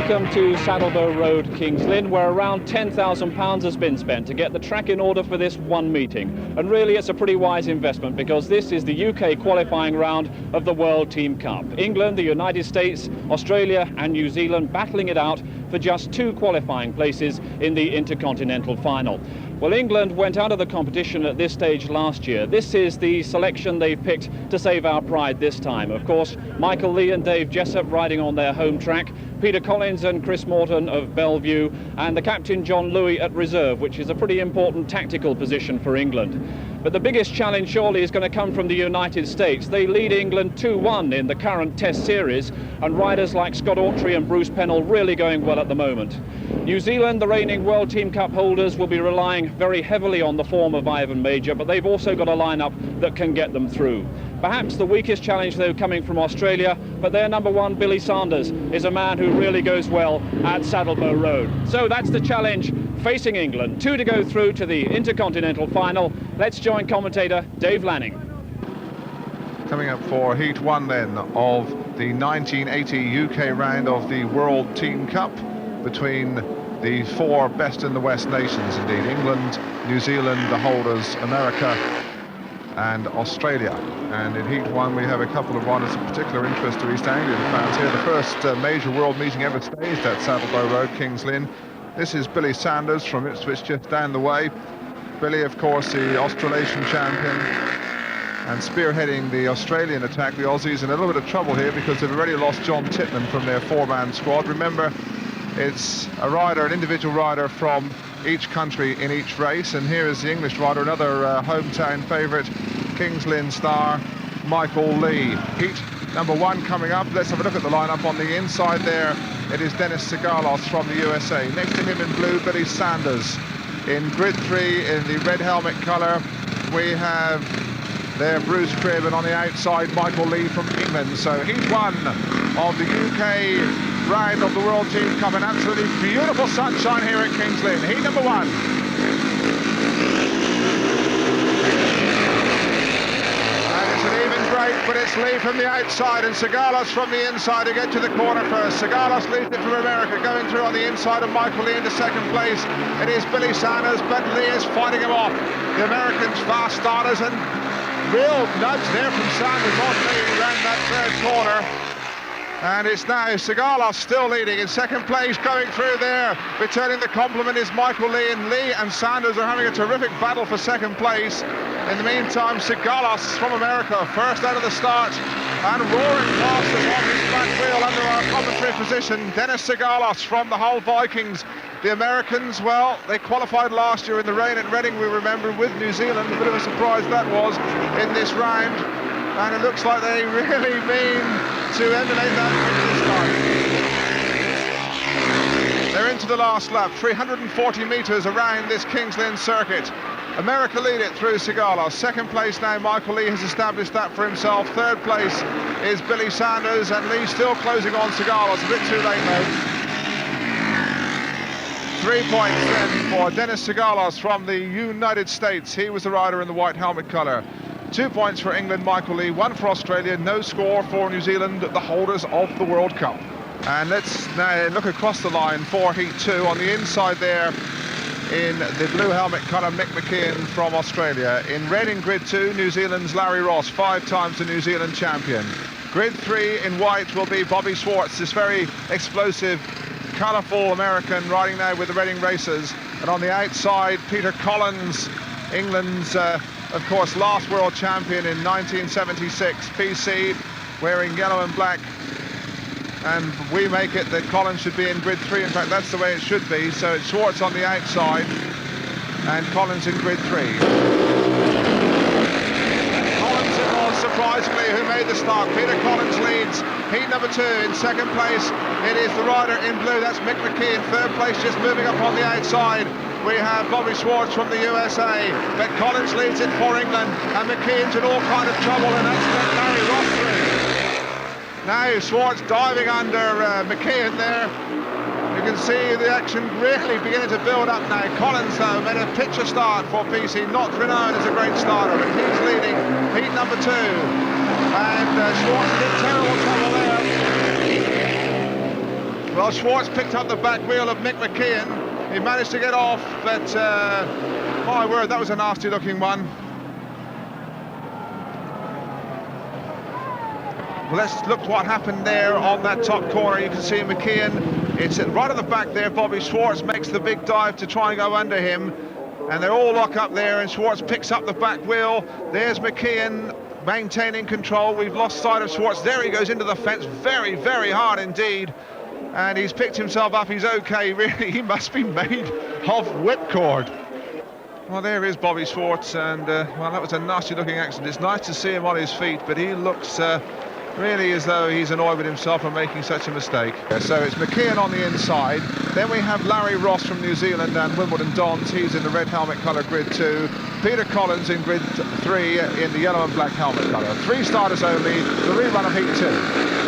Welcome to Saddlebow Road, Kings Lynn, where around £10,000 has been spent to get the track in order for this one meeting. And really it's a pretty wise investment because this is the UK qualifying round of the World Team Cup. England, the United States, Australia and New Zealand battling it out for just 2 qualifying places in the Intercontinental Final. Well, England went out of the competition at this stage last year. This is the selection they've picked to save our pride this time. Of course, Michael Lee and Dave Jessup riding on their home track, Peter Collins and Chris Morton of Bellevue, and the captain John Louis at reserve, which is a pretty important tactical position for England. But the biggest challenge surely is going to come from the United States. They lead England 2-1 in the current Test series, and riders like Scott Autry and Bruce Penhall really going well at the moment. New Zealand, the reigning World Team Cup holders, will be relying very heavily on the form of Ivan Mauger, but they've also got a lineup that can get them through. Perhaps the weakest challenge, though, coming from Australia, but their number 1, Billy Sanders, is a man who really goes well at Saddlebow Road. So that's the challenge facing England. 2 to go through to the Intercontinental Final. Let's join commentator Dave Lanning. Coming up for Heat 1 then of the 1980 UK round of the World Team Cup between the 4 best in the West nations, indeed. England, New Zealand, the holders, America and Australia. And in Heat 1 we have a couple of riders of particular interest to East Anglian fans here. The first major world meeting ever staged at Saddlebow Road, Kings Lynn. This is Billy Sanders from Ipswich, just down the way. Billy, of course, the Australasian champion, and spearheading the Australian attack. The Aussies in a little bit of trouble here because they've already lost John Titman from their 4-man squad. Remember, it's a rider, an individual rider from each country in each race, and here is the English rider, another hometown favourite, Kings Lynn star, Michael Lee. Heat number 1 coming up. Let's have a look at the lineup. On the inside there, it is Dennis Sigalos from the USA. Next to him in blue, Billy Sanders. In grid 3, in the red helmet colour, we have there Bruce Cribb, and on the outside, Michael Lee from England. So Heat 1 of the UK round of the World Team Cup, and absolutely beautiful sunshine here at Kings Lynn. Heat number 1. And it's an even break, but it's Lee from the outside and Sigalos from the inside to get to the corner first. Sigalos leads it from America, going through on the inside of Michael Lee into second place. It is Billy Sanders, but Lee is fighting him off. The Americans fast starters, and real nudge there from Sanders on Lee around that third corner. And it's now Sigalos still leading in second place, going through there. Returning the compliment is Michael Lee, and Lee and Sanders are having a terrific battle for second place. In the meantime, Sigalos from America, first out of the start, and roaring past us on his back wheel under our commentary position, Dennis Sigalos from the Hull Vikings. The Americans, well, they qualified last year in the rain at Reading, we remember, with New Zealand. A bit of a surprise that was in this round. And it looks like they really mean to emulate that this time. They're into the last lap, 340 metres around this Kings Lynn circuit. America lead it through Sigalos. Second place now, Michael Lee has established that for himself. Third place is Billy Sanders, and Lee still closing on Sigalos. A bit too late though. 3 points then for Dennis Sigalos from the United States. He was the rider in the white helmet colour. 2 points for England, Michael Lee, 1 for Australia, no score for New Zealand, the holders of the World Cup. And let's now look across the line for Heat 2. On the inside there, in the blue helmet colour, Mick McKeon from Australia. In red in grid 2, New Zealand's Larry Ross, 5 times the New Zealand champion. Grid 3 in white will be Bobby Schwartz, this very explosive, colourful American riding now with the Reading Racers. And on the outside, Peter Collins, England's of course last world champion in 1976, PC, wearing yellow and black. And we make it that Collins should be in grid 3. In fact, that's the way it should be. So it's Schwartz on the outside and Collins in grid 3. Collins it was, surprisingly, who made the start. Peter Collins leads Heat number 2. In second place, it is the rider in blue, that's Mick McKeon. Third place, just moving up on the outside, we have Bobby Schwartz from the USA, but Collins leads it for England, and McKeon's in all kind of trouble, and that's let Larry Ross through. Now Schwartz diving under McKeon there. You can see the action really beginning to build up now. Collins, though, made a picture start for PC, not renowned as a great starter, but he's leading Heat number 2. And Schwartz is in terrible trouble there. Well, Schwartz picked up the back wheel of Mick McKeon. He managed to get off, but my word, that was a nasty looking one. Well, let's look what happened there on that top corner. You can see McKeon, it's right at the back there. Bobby Schwartz makes the big dive to try and go under him, and they're all locked up there, and Schwartz picks up the back wheel. There's McKeon maintaining control. We've lost sight of Schwartz. There he goes into the fence, very, very hard indeed, and he's picked himself up. He's okay, really. He must be made of whipcord. Well, there is Bobby Schwartz, and well, that was a nasty looking accident. It's nice to see him on his feet, but he looks really as though he's annoyed with himself for making such a mistake. So it's McKeon on the inside. Then we have Larry Ross from New Zealand and Wimbledon Dons. He's in the red helmet colour grid 2. Peter Collins in grid 3 in the yellow and black helmet colour. 3 starters only, the rerun of heat 2.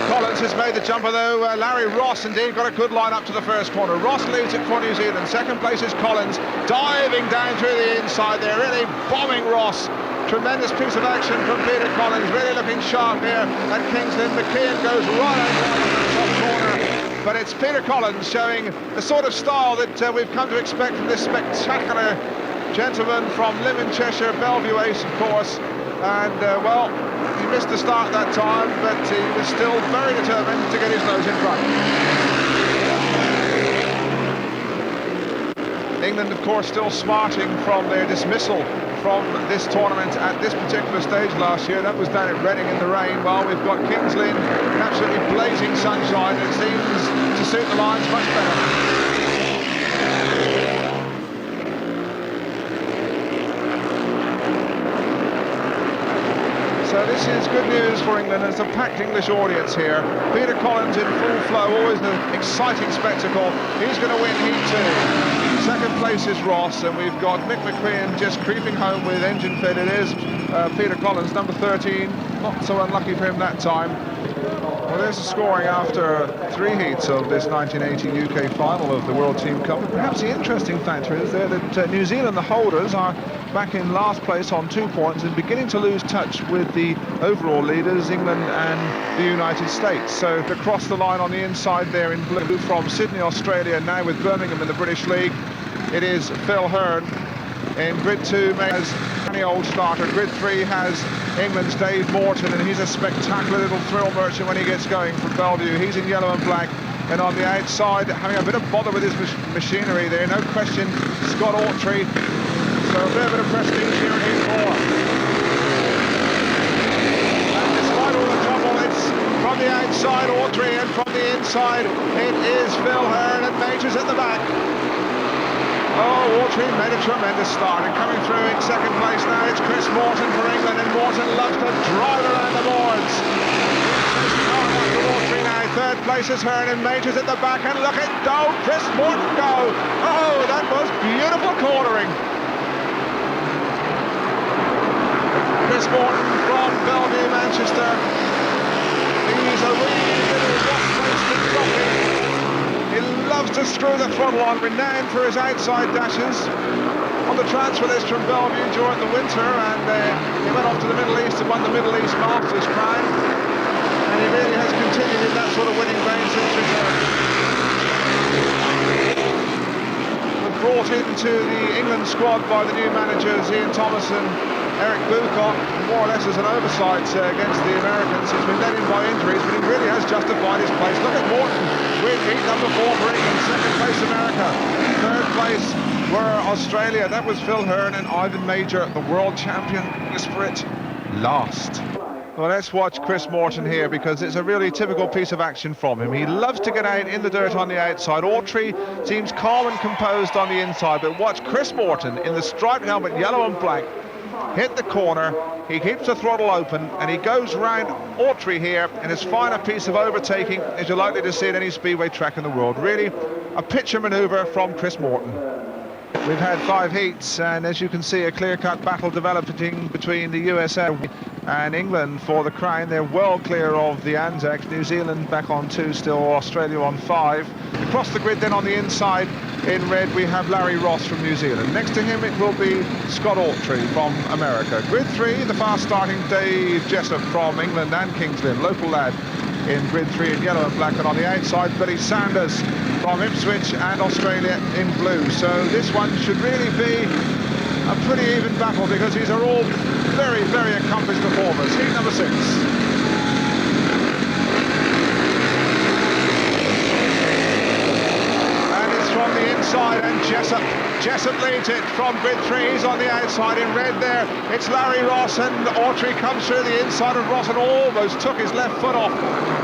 Collins has made the jumper though. Larry Ross indeed got a good line up to the first corner. Ross leads it for New Zealand. Second place is Collins, diving down through the inside there, really bombing Ross. Tremendous piece of action from Peter Collins, really looking sharp here at Kings Lynn. McKeon goes right out to the top corner, but it's Peter Collins showing the sort of style that we've come to expect from this spectacular gentleman from Lymm, Cheshire, Bellevue ace of course. And well, he missed the start that time, but he was still very determined to get his nose in front. England, of course, still smarting from their dismissal from this tournament at this particular stage last year. That was down at Reading in the rain. Well, we've got Kings Lynn in absolutely blazing sunshine. It seems to suit the lines much better. So this is good news for England. There's a packed English audience here. Peter Collins in full flow, always an exciting spectacle. He's going to win heat 2. Second place is Ross, and we've got Mick McKeon just creeping home with engine fitted. It is Peter Collins, number 13. Not so unlucky for him that time. Well, there's the scoring after 3 heats of this 1980 UK final of the World Team Cup. And perhaps the interesting factor is there that New Zealand, the holders, are back in last place on 2 points and beginning to lose touch with the overall leaders, England and the United States. So across the line on the inside there in blue from Sydney, Australia, now with Birmingham in the British League, it is Phil Hearn. In grid 2 has any old starter. Grid 3 has England's Dave Morton, and he's a spectacular little thrill merchant when he gets going from Bellevue. He's in yellow and black, and on the outside, having a bit of bother with his machinery there, no question, Scott Autry. So a bit of prestige here in heat 4. And despite all the trouble, it's from the outside Autry, and from the inside it is Phil Hearn, and Majors at the back. Oh, Autry made a tremendous start, and coming through in second place now it's Chris Morton for England, and Morton loves to drive around the boards. Autry now, third place is Hearn, and Majors at the back, and look at Chris Morton go! Oh, that was beautiful cornering. Chris Morton from Bellevue, Manchester. He's a wee little rock-faced jockey. He loves to screw the throttle on, renowned for his outside dashes. On the transfer list from Bellevue during the winter, and he went off to the Middle East and won the Middle East Masters crown. And he really has continued in that sort of winning vein since return. Brought into the England squad by the new managers Ian Thomas and Eric Bucock, more or less as an oversight against the Americans. He's been let in by injuries, but he really has justified his place. Look at Morton with heat number 4 for England. Second place America. Third place were Australia. That was Phil Hearn, and Ivan Mauger, the world champion, is for it last. Well, let's watch Chris Morton here, because it's a really typical piece of action from him. He loves to get out in the dirt on the outside. Autry seems calm and composed on the inside, but watch Chris Morton in the striped helmet, yellow and black, hit the corner. He keeps the throttle open, and he goes round Autry here in as fine a piece of overtaking as you're likely to see at any speedway track in the world. Really a picture manoeuvre from Chris Morton. We've had 5 heats, and as you can see, a clear-cut battle developing between the USA and England for the crown. They're well clear of the Anzacs. New Zealand back on 2 still, Australia on 5. Across the grid then on the inside in red we have Larry Ross from New Zealand. Next to him it will be Scott Autry from America. Grid 3, the fast starting Dave Jessup from England and Kings Lynn, local lad in grid 3 in yellow and black, and on the outside Billy Sanders from Ipswich and Australia in blue. So this one should really be a pretty even battle because these are all very, very accomplished performers. Heat number 6. From the inside, and Jessup leads it from grid 3. He's on the outside in red there. It's Larry Ross, and Autry comes through the inside of Ross and almost took his left foot off.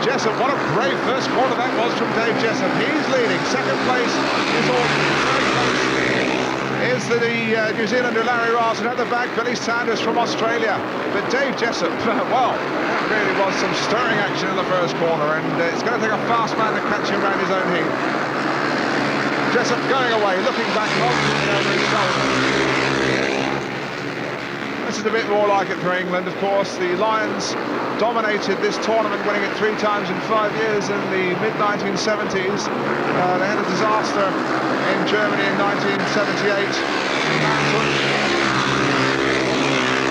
Jessup, what a brave first corner that was from Dave Jessup. He's leading. Second place is Autry. Third place is the New Zealander Larry Ross, and at the back Billy Sanders from Australia. But Dave Jessup, well, that really was some stirring action in the first corner, and it's going to take a fast man to catch him around his own heat. Jessup going away, looking back, over his shoulder. This is a bit more like it for England, of course. The Lions dominated this tournament, winning it 3 times in 5 years in the mid-1970s. They had a disaster in Germany in 1978.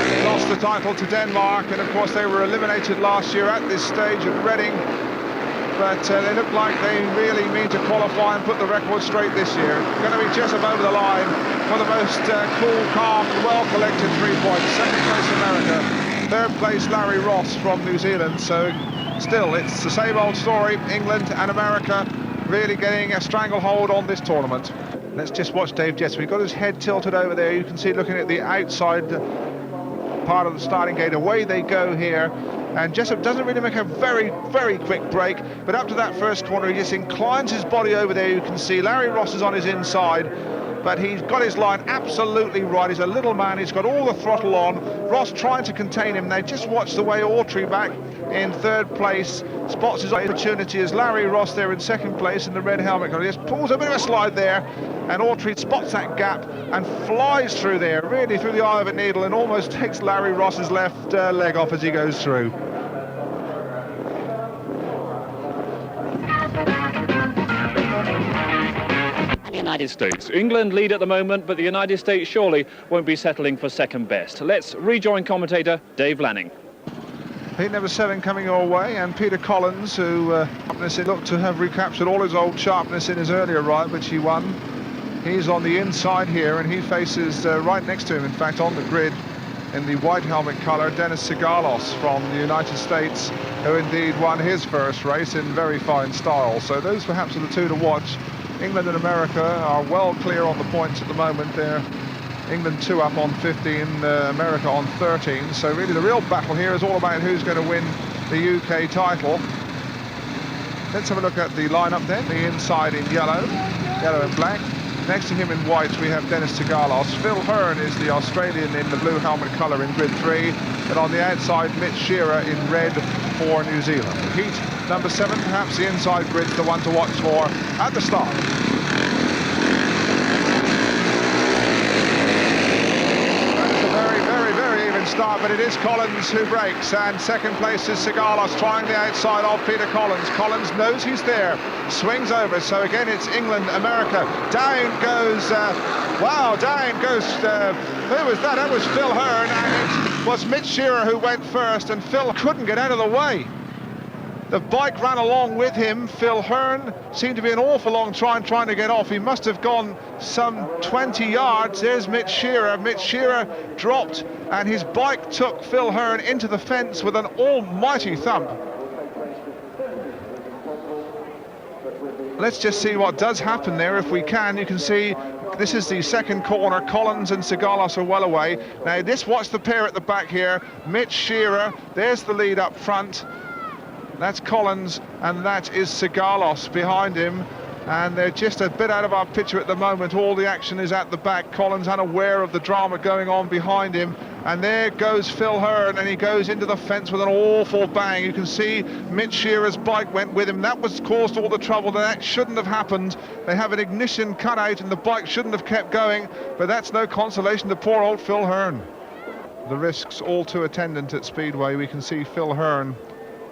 They lost the title to Denmark, and of course they were eliminated last year at this stage at Reading. But they look like they really mean to qualify and put the record straight this year. Going to be Jessup over the line for the most cool, calm, well-collected 3 points. Second place America, third place Larry Ross from New Zealand. So still, it's the same old story. England and America really getting a stranglehold on this tournament. Let's just watch Dave Jessup. He's got his head tilted over there. You can see looking at the outside part of the starting gate. Away they go here. And Jessup doesn't really make a very, very quick break, but up to that first corner he just inclines his body over there. You can see Larry Ross is on his inside, but he's got his line absolutely right. He's a little man, he's got all the throttle on. Ross trying to contain him. They just watch the way Autry back in third place spots his opportunity as Larry Ross there in second place in the red helmet. He just pulls a bit of a slide there, and Autry spots that gap and flies through there, really through the eye of a needle, and almost takes Larry Ross's left leg off as he goes through. United States. England lead at the moment, but the United States surely won't be settling for second best. Let's rejoin commentator Dave Lanning. Heat number 7 coming your way, and Peter Collins, who looked to have recaptured all his old sharpness in his earlier ride, which he won. He's on the inside here, and he faces right next to him, in fact, on the grid, in the white helmet colour, Dennis Sigalos from the United States, who indeed won his first race in very fine style. So those perhaps are the two to watch. England and America are well clear on the points at the moment. They're England 2 up on 15, America on 13. So really the real battle here is all about who's going to win the UK title. Let's have a look at the lineup then. The inside in yellow and black. Next to him in white we have Dennis Sigalos. Phil Hearn is the Australian in the blue helmet colour in grid 3. And on the outside, Mitch Shearer in red for New Zealand. Heat number 7, perhaps the inside grid's the one to watch for at the start. It's a very, very, very even start, but it is Collins who breaks, and second place is Sigalos trying the outside of Peter Collins. Collins knows he's there, swings over, so again it's England, America. Down goes, down goes, who was that? That was Phil Hearn, and it was Mitch Shearer who went first, and Phil couldn't get out of the way. The bike ran along with him. Phil Hearn seemed to be an awful long trying to get off. He must have gone some 20 yards. There's Mitch Shearer. Mitch Shearer dropped, and his bike took Phil Hearn into the fence with an almighty thump. Let's just see what does happen there if we can. You can see this is the second corner. Collins and Sigalos are well away. Now watch the pair at the back here. Mitch Shearer, there's the lead up front. That's Collins, and that is Sigalos behind him. And they're just a bit out of our picture at the moment. All the action is at the back. Collins unaware of the drama going on behind him. And there goes Phil Hearn, and he goes into the fence with an awful bang. You can see Mitch Shearer's bike went with him. That was caused all the trouble. That shouldn't have happened. They have an ignition cut out, and the bike shouldn't have kept going. But that's no consolation to poor old Phil Hearn. The risks all too attendant at Speedway. We can see Phil Hearn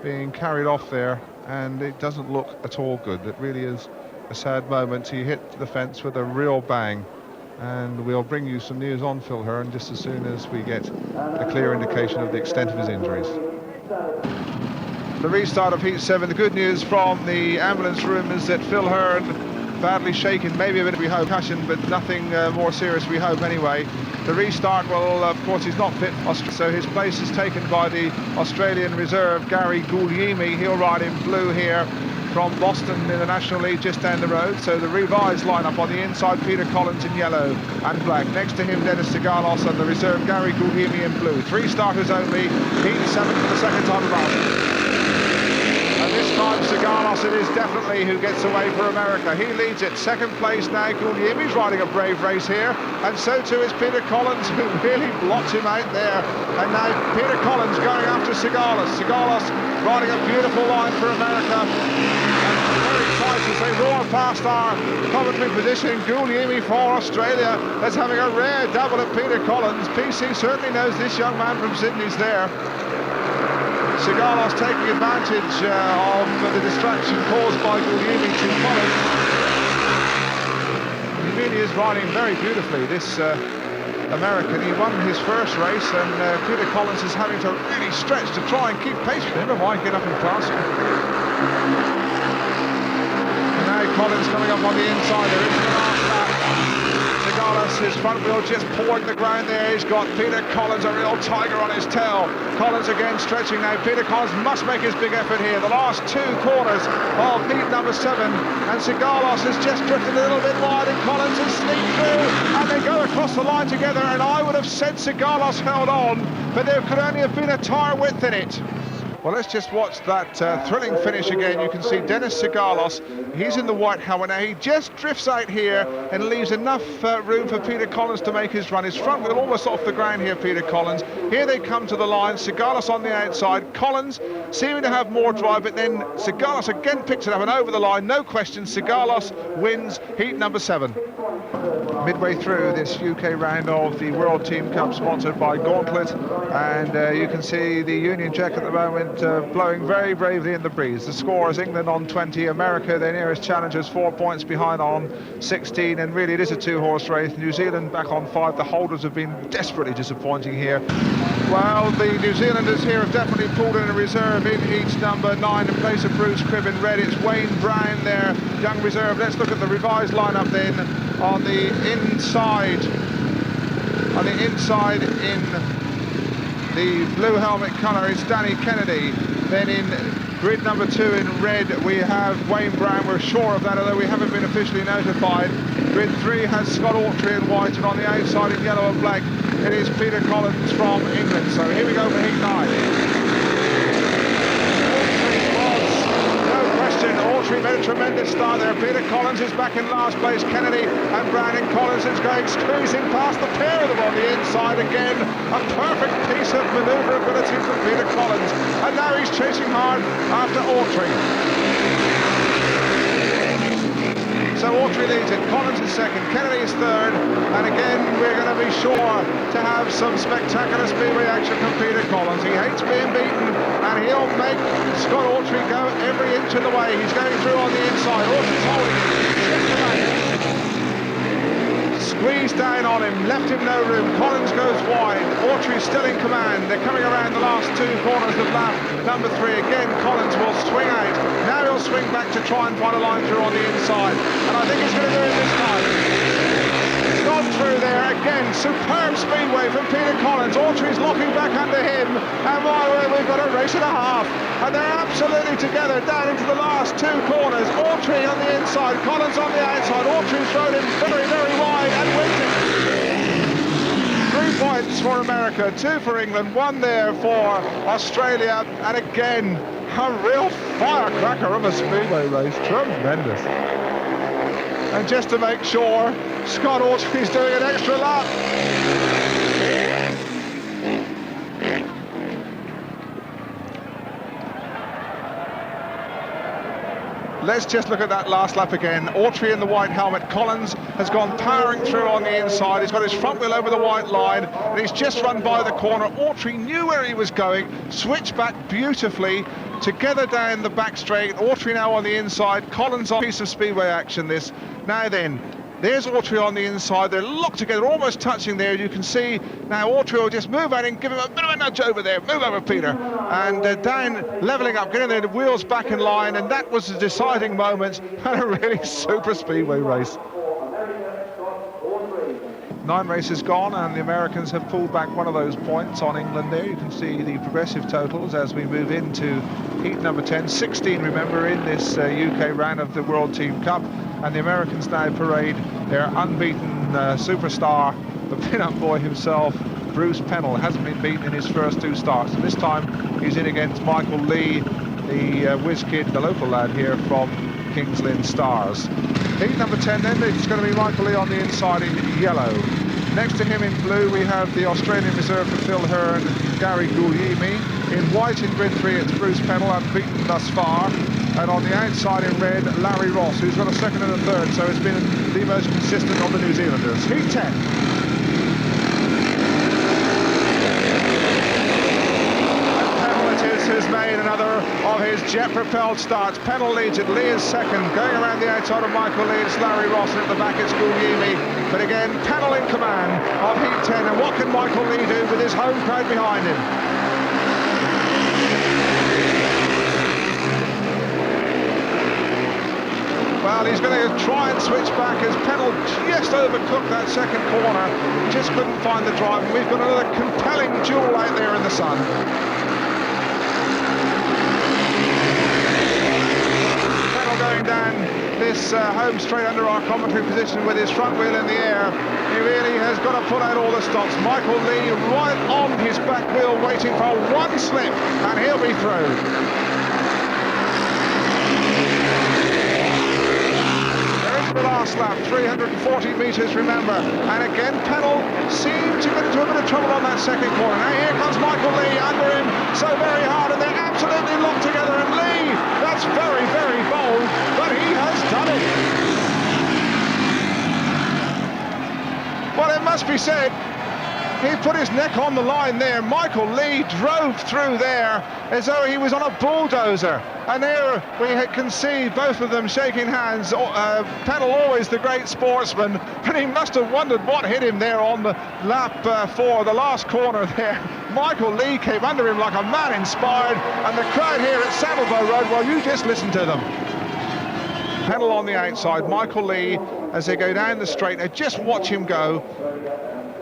being carried off there, and it doesn't look at all good. It really is a sad moment. He hit the fence with a real bang. And we'll bring you some news on Phil Hearn just as soon as we get a clear indication of the extent of his injuries. The restart of Heat 7. The good news from the ambulance room is that Phil Hearn, badly shaken, maybe a bit of concussion, but nothing more serious, we hope anyway. The restart, well, of course, he's not fit, so his place is taken by the Australian reserve, Gary Guglielmi. He'll ride in blue here from Boston in the National League just down the road. So the revised lineup on the inside, Peter Collins in yellow and black. Next to him, Dennis Sigalos, and the reserve, Gary Guglielmi in blue. 3 starters only, Heat 7 for the second time around. And this time, Sigalos, it is definitely who gets away for America. He leads it. Second place now, Guglielmi's riding a brave race here. And so too is Peter Collins, who really blots him out there. And now Peter Collins going after Sigalos. Sigalos riding a beautiful line for America. And very tight as they roar past our commentary position. Guglielmi for Australia. That's having a rare double at Peter Collins. PC certainly knows this young man from Sydney's there. Sigalos taking advantage of the distraction caused by Guglielmi to Collins. He really is riding very beautifully, this American. He won his first race, and Peter Collins is having to really stretch to try and keep pace with him. Never mind, get up and pass him. And now Collins coming up on the inside. There is the last lap. Sigalos, his front wheel just pouring the ground there. He's got Peter Collins, a real tiger on his tail. Collins again stretching now. Peter Collins must make his big effort here. The last 2 corners of Heat number 7. And Sigalos has just drifted a little bit wide, and Collins has sneaked through. And they go across the line together. And I would have said Sigalos held on, but there could only have been a tyre width in it. Well, let's just watch that thrilling finish again. You can see Dennis Sigalos, he's in the white helmet now. He just drifts out here and leaves enough room for Peter Collins to make his run. His front wheel almost off the ground here, Peter Collins. Here they come to the line, Sigalos on the outside. Collins seeming to have more drive, but then Sigalos again picks it up and over the line. No question, Sigalos wins Heat number 7. Midway through this UK round of the World Team Cup, sponsored by Gauntlet, and you can see the Union Jack at the moment blowing very bravely in the breeze. The score is England on 20, America, their nearest challengers, 4 points behind on 16, and really it is a 2-horse race. New Zealand back on 5. The holders have been desperately disappointing here. Well, the New Zealanders here have definitely pulled in a reserve in Heat number 9 in place of Bruce Cribb in red. It's Wayne Brown there, young reserve. Let's look at the revised lineup then. On the inside in the blue helmet colour is Danny Kennedy. Then in grid number 2 in red we have Wayne Brown. We're sure of that, although we haven't been officially notified. Grid 3 has Scott Autry in white, and on the outside in yellow and black it is Peter Collins from England. So here we go for Heat 9. Autry made a tremendous start there. Peter Collins is back in last place. Kennedy and Brown and Collins is going squeezing past the pair of them on the inside again. A perfect piece of manoeuvrability from Peter Collins. And now he's chasing hard after Autry. So Autry leads it, Collins is second, Kennedy is third, and again we're going to be sure to have some spectacular Speedway action from Peter Collins. He hates being beaten, and he'll make Scott Autry go every inch of the way. He's going through on the inside, Autry's holding it, squeezed down on him, left him no room. Collins goes wide, Autry's still in command. They're coming around the last 2 corners of lap number 3. Again, Collins will swing out. Now he'll swing back to try and find a line through on the inside, and I think he's going to do it this time. He's gone through there again. Superb Speedway from Peter Collins. Autry's locking back under him, and my word, we've got a race and a half, and they're absolutely together down into the last 2 corners. Autry on the inside, Collins on the outside. Autry's thrown him very wide and wins it. 3 points for America, 2 for England, 1 there for Australia, and again a real firecracker of a Speedway race. Tremendous. And just to make sure, Scott Autry's doing an extra lap. Let's just look at that last lap again. Autry in the white helmet. Collins has gone powering through on the inside. He's got his front wheel over the white line, and he's just run by the corner. Autry knew where he was going, switched back beautifully, together down the back straight. Autry now on the inside, Collins on a piece of Speedway action this. Now then, there's Autry on the inside, they're locked together, almost touching there. You can see now Autry will just move out and give him a bit of a nudge over there. Move over, Peter. And down, levelling up, getting the wheels back in line, and that was the deciding moment and a really super Speedway race. 9 races gone, and the Americans have pulled back one of those points on England there. You can see the progressive totals as we move into heat number 10. 16, remember, in this UK round of the World Team Cup. And the Americans now parade their unbeaten superstar, the pin-up boy himself, Bruce Penhall. Hasn't been beaten in his first 2 starts. And this time he's in against Michael Lee, the whiz kid, the local lad here from Kings Lynn Stars. Heat number 10 then, it's going to be Michael Lee on the inside in yellow. Next to him in blue we have the Australian reserve for Phil Hearn, Gary Guglielmi. In white in grid 3 it's Bruce Penhall, unbeaten thus far. And on the outside in red, Larry Ross, who's got a second and a third, so it's been the most consistent of the New Zealanders. Heat 10. Has made another of his jet-propelled starts. Penhall leads it, Lee is second. Going around the outside of Michael Lee, it's Larry Ross, and at the back it's Guglielmi. But again, Penhall in command of Heat 10, and what can Michael Lee do with his home crowd behind him? Well, he's going to try and switch back as Penhall just overcooked that second corner. Just couldn't find the drive, and we've got another compelling duel out there in the sun. Going down this home straight under our commentary position with his front wheel in the air. He really has got to pull out all the stops. Michael Lee right on his back wheel waiting for one slip and he'll be through. There's the last lap, 340 metres, remember. And again, Penhall seemed to get into a bit of trouble on that second corner. Now here comes Michael Lee under him so very hard, and they're absolutely locked together. And Lee, that's very, very bold, but he has done it. Well, it must be said, he put his neck on the line there. Michael Lee drove through there as though he was on a bulldozer. And there we can see both of them shaking hands. Penhall, always the great sportsman, and he must have wondered what hit him there on the lap 4, the last corner there. Michael Lee came under him like a man inspired, and the crowd here at Saddlebow Road, well, you just listen to them. Penhall on the outside, Michael Lee, as they go down the straight, now just watch him go.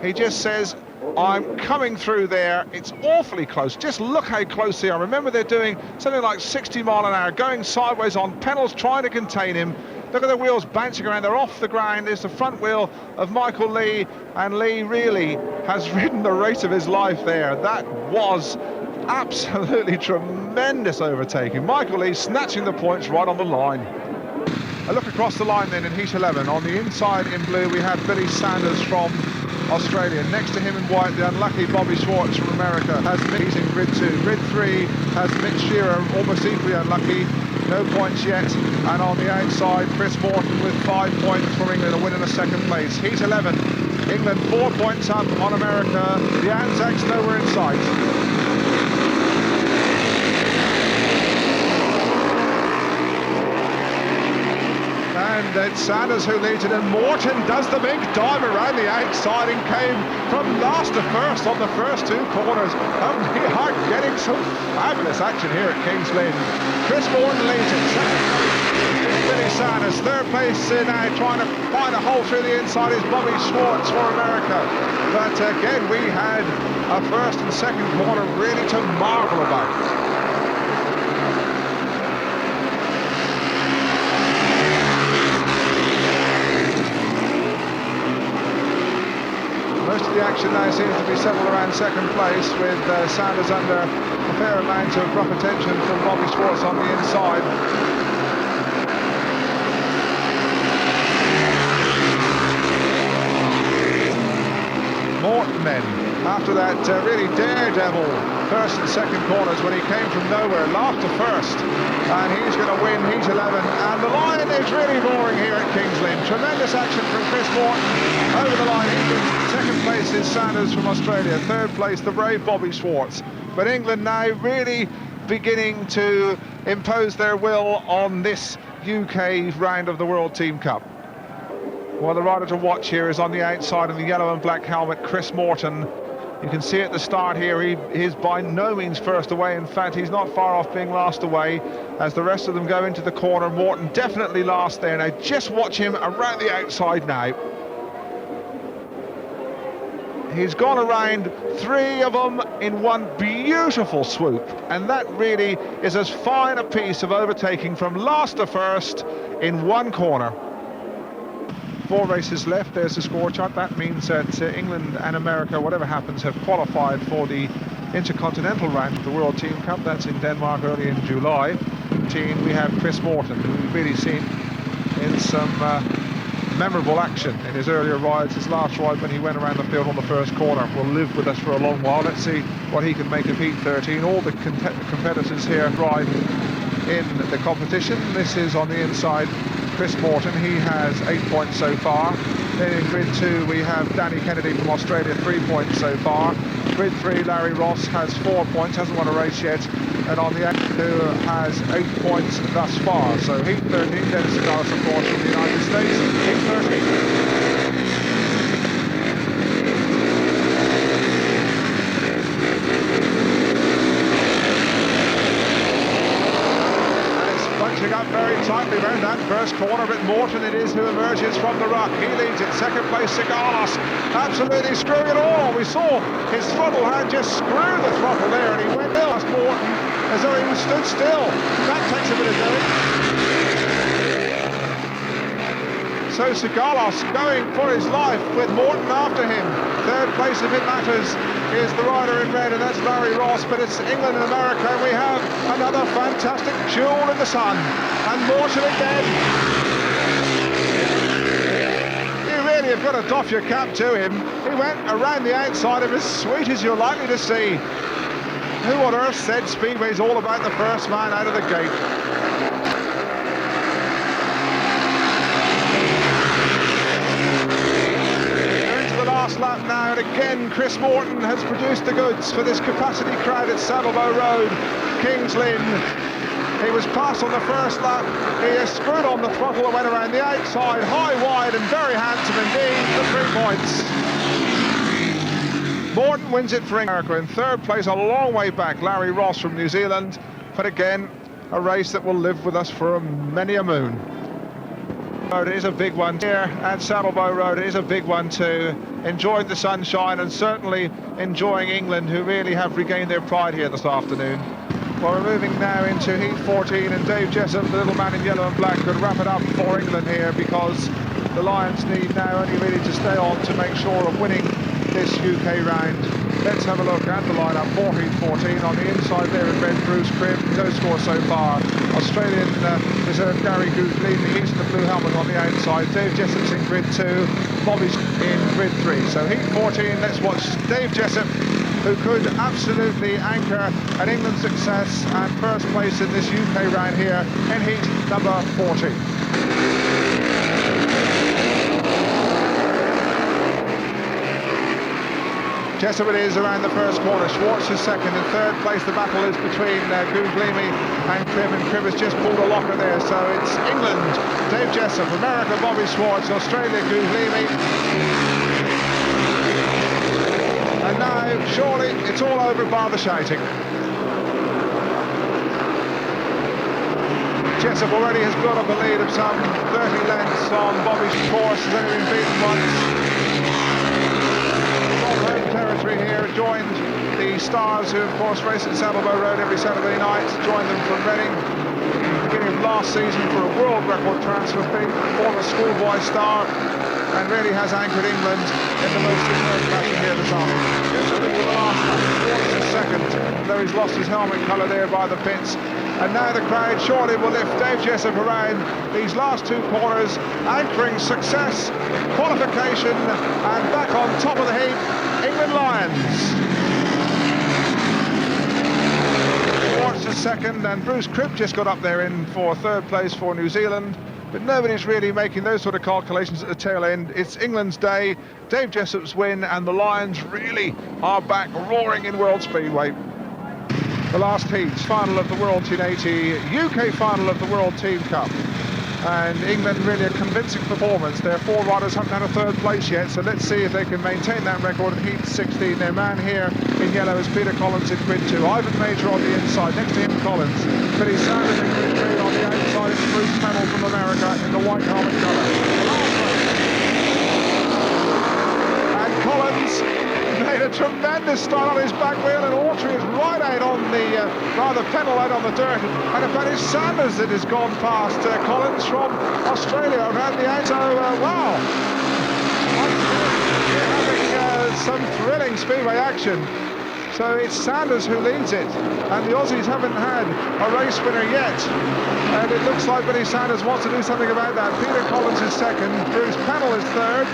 He just says, I'm coming through there. It's awfully close. Just look how close they are. Remember, they're doing something like 60 mile an hour, going sideways on. Penhall's trying to contain him. Look at the wheels bouncing around. They're off the ground. There's the front wheel of Michael Lee, and Lee really has ridden the race of his life there. That was absolutely tremendous overtaking. Michael Lee snatching the points right on the line. A look across the line then in heat 11. On the inside in blue we have Billy Sanders from Australia. Next to him in white, the unlucky Bobby Schwartz from America has Mitch in grid 2. Grid 3 has Mitch Shearer, almost equally unlucky, no points yet. And on the outside, Chris Morton with 5 points from England, a win in a second place. Heat 11, England 4 points up on America. The Anzacs nowhere in sight. And it's Sanders who leads it, and Morton does the big dive around the outside and came from last to first on the first 2 corners. And we are getting some fabulous action here at Kings Lynn. Chris Morton leads it. Second is Billy Sanders. Third place now trying to find a hole through the inside is Bobby Schwartz for America. But again, we had a first and second corner really to marvel about. Most of the action now seems to be settled around second place, with Sanders under a fair amount of rough attention from Bobby Schwartz on the inside. Morton then, after that really daredevil first and second corners when he came from nowhere, last to first, and he's going to win heat 11, and the line is really roaring here at Kings Lynn. Tremendous action from Chris Morton over the line. Second place is Sanders from Australia, third place the brave Bobby Schwartz. But England now really beginning to impose their will on this UK round of the World Team Cup. Well, the rider to watch here is on the outside in the yellow and black helmet, Chris Morton. You can see at the start here, he is by no means first away. In fact, he's not far off being last away as the rest of them go into the corner. Morton definitely last there. Now, just watch him around the outside now. He's gone around 3 of them in one beautiful swoop, and that really is as fine a piece of overtaking from last to first in one corner. 4 races left. There's the score chart. That means that England and America, whatever happens, have qualified for the intercontinental round of the World Team Cup. That's in Denmark early in July. We have Chris Morton, who we've really seen in some memorable action in his earlier rides. His last ride when he went around the field on the first corner will live with us for a long while. Let's see what he can make of Heat 13. All the competitors here ride in the competition. This is on the inside Chris Morton. He has 8 points so far. Then in grid 2 we have Danny Kennedy from Australia, 3 points so far. Grid 3 Larry Ross has 4 points, hasn't won a race yet, and on the end who has 8 points thus far. So Heat 13, Dennis Saddlebow, of course, from the United States. Heat 13. Up very tightly around that first corner, but Morton it is who emerges from the ruck. He leads it. Second place, Sigalos, absolutely screwing it all. We saw his throttle hand just screw the throttle there, and he went past Morton as though he was stood still. That takes a bit of doing. So Sigalos going for his life with Morton after him. Third place, if it matters, is the rider in red, and that's Larry Ross. But it's England and America, and we have another fantastic jewel in the sun. And Morton again. You really have got to doff your cap to him. He went around the outside of as sweet as you're likely to see. Who on earth said Speedway's all about the first man out of the gate? Lap now, and again Chris Morton has produced the goods for this capacity crowd at Saddlebow Road, Kings Lynn. He was passed on the first lap. He has screwed on the throttle and went around the outside, high, wide, and very handsome indeed for 3 points. Morton wins it for America. In third place, a long way back, Larry Ross from New Zealand. But again, a race that will live with us for many a moon. It is a big one here at Saddlebow Road. It is a big one too. Enjoying the sunshine and certainly enjoying England, who really have regained their pride here this afternoon. Well, we're moving now into Heat 14, and Dave Jessup, the little man in yellow and black, could wrap it up for England here, because the Lions need now only really to stay on to make sure of winning this UK round. Let's have a look at the lineup for Heat 14. On the inside there in red, Bruce Cribb, no score so far. Australian reserve Gary Goose leading, he's in the blue helmet on the outside. Dave Jessup's in grid 2, Bobby's in grid 3. So Heat 14, let's watch Dave Jessup, who could absolutely anchor an England success and first place in this UK round here in Heat number 14. Jessup it is around the first corner. Schwartz is second. In third place, the battle is between Guglimi and Cribb, and Cribb has just pulled a locker there. So it's England, Dave Jessup, America, Bobby Schwartz, Australia, Guglimi. And now, surely, it's all over bar the shouting. Jessup already has built up a lead of some 30 lengths on Bobby's course. Has only been beaten once. Territory here, joined the Stars, who of course race at Saddlebow Road every Saturday night, joined them from Reading beginning of last season for a world record transfer fee, former schoolboy star, and really has anchored England in the most superb fashion here this afternoon. Just into the last lap, Schwartz is second, though he's lost his helmet colour there by the pits. And now the crowd surely will lift Dave Jessup around these last 2 corners, anchoring success, qualification, and back on top of the heap, England Lions. Schwartz is second, and Bruce Cribb just got up there in for third place for New Zealand. But nobody's really making those sort of calculations at the tail end. It's England's day, Dave Jessup's win, and the Lions really are back roaring in World Speedway. the last heat, final of the World Team 80, UK final of the World Team Cup. And England really a convincing performance. Their four riders haven't had a third place yet, so let's see if they can maintain that record in heat 16. Their man here in yellow is Peter Collins in grid 2. Ivan Mauger on the inside, next to him Collins. Billy Sanders in grid 3 on the outside. It's Bruce Penhall from America in the white helmet colour. And Collins made a tremendous start on his back wheel, and Autry is right out on the, Penhall out on the dirt. And in fact it's Sanders that has gone past Collins from Australia around the out. So, wow. We're having some thrilling Speedway action. So it's Sanders who leads it, and the Aussies haven't had a race winner yet. And it looks like Billy Sanders wants to do something about that. Peter Collins is second, Bruce Penhall is third.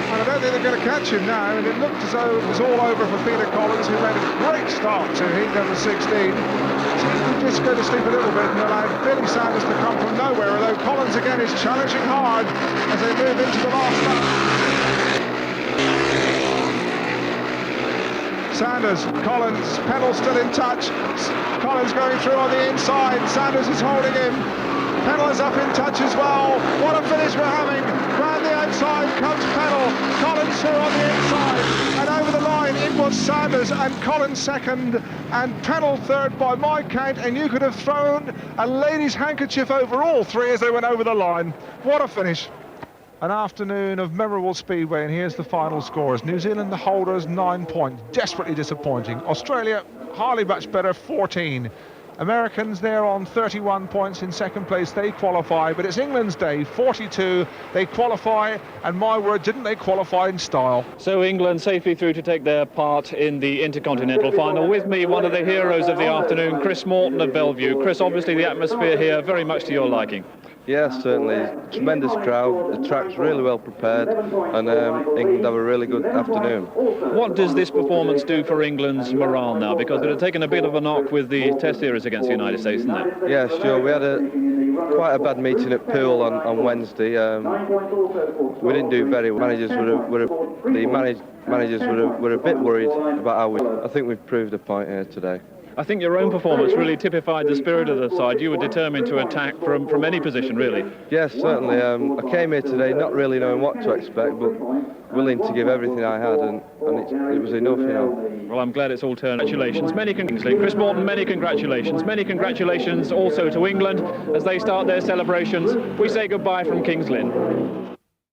I don't think they're going to catch him now, and it looked as though it was all over for Peter Collins, who made a great start to heat number 16. So he just go to sleep a little bit and allowed Billy Sanders to come from nowhere, although Collins again is challenging hard as they move into the last lap. Sanders, Collins, Penhall still in touch. Collins going through on the inside, Sanders is holding him. Penhall is up in touch as well. What a finish we're having. Round the outside comes Penhall. Collins through on the inside. And over the line it was Sanders and Collins second and Penhall third by my count. And you could have thrown a lady's handkerchief over all three as they went over the line. What a finish. An afternoon of memorable Speedway, and here's the final scores. New Zealand, the holders, 9 points. Desperately disappointing. Australia, hardly much better, 14. Americans there on 31 points in second place, they qualify, but it's England's day, 42, they qualify, and my word, didn't they qualify in style. So England safely through to take their part in the Intercontinental Final. With me, one of the heroes of the afternoon, Chris Morton of Bellevue. Chris, obviously the atmosphere here very much to your liking. Yes, certainly. Tremendous crowd, the track's really well prepared, and England have a really good afternoon. What does this performance do for England's morale now? Because it had taken a bit of a knock with the Test series against the United States, didn't it? Yeah, sure. We had quite a bad meeting at Poole on Wednesday. We didn't do very well. Managers were a bit worried about how I think we've proved a point here today. I think your own performance really typified the spirit of the side. You were determined to attack from any position, really. Yes, certainly. I came here today not really knowing what to expect, but willing to give everything I had, and it was enough, you know. Well, I'm glad it's all turned. Congratulations. Many congratulations. Chris Morton, many congratulations. Many congratulations also to England as they start their celebrations. We say goodbye from Kings Lynn.